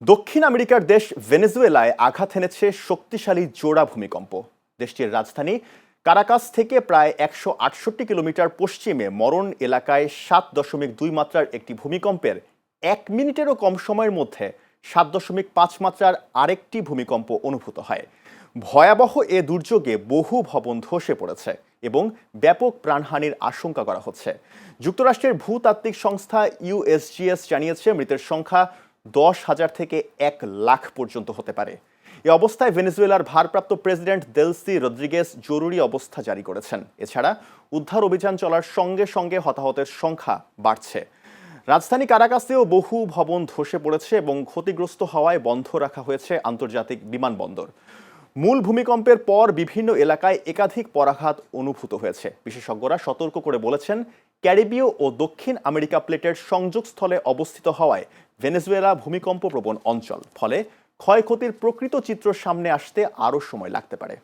দক্ষিণ আমেরিকার দেশ ভেনেজুয়েলায় আঘাত এনেছে শক্তিশালী জোড়া ভূমিকম্প। দেশটির রাজধানী কারাকাস থেকে প্রায় ১৬৮ কিলোমিটার পশ্চিমে মরন এলাকায় ৭.২ মাত্রার একটি ভূমিকম্পের ১ মিনিটেরও কম সময়ের মধ্যে ৭.৫ মাত্রার আরেকটি ভূমিকম্প অনুভূত হয়। ভয়াবহ এ দুর্যোগে বহু ভবন ধসে পড়েছে এবং ব্যাপক প্রাণহানির আশঙ্কা করা হচ্ছে। যুক্তরাষ্ট্রের ভূতাত্ত্বিক সংস্থা ইউএসজিএস জানিয়েছে মৃতের সংখ্যা ১০,০০০ থেকে ১,০০,০০০ পর্যন্ত হতে পারে। এ অবস্থায় ভেনেজুয়েলার ভারপ্রাপ্ত প্রেসিডেন্ট দেলসি রদ্রিগেজ জরুরি অবস্থা জারি করেছেন। এছাড়া উদ্ধার অভিযান চলার সঙ্গে সঙ্গে হতাহতের সংখ্যা বাড়ছে। রাজধানী কারাকাসেও বহু ভবন ধসে পড়েছে এবং ক্ষতিগ্রস্ত হওয়ায় বন্ধ রাখা হয়েছে আন্তর্জাতিক বিমানবন্দর। মূল ভূমিকম্পের পর বিভিন্ন এলাকায় একাধিক পরাঘাত অনুভূত হয়েছে। বিশেষজ্ঞরা সতর্ক করে বলেছেন, ক্যারিবীয় ও দক্ষিণ আমেরিকা প্লেটের সংযোগস্থলে অবস্থিত হওয়ায় ভেনেজুয়েলা ভূমিকম্প প্রবণ অঞ্চল, ফলে ক্ষয়ক্ষতির প্রকৃত চিত্র সামনে আসতে আরও সময় লাগতে পারে।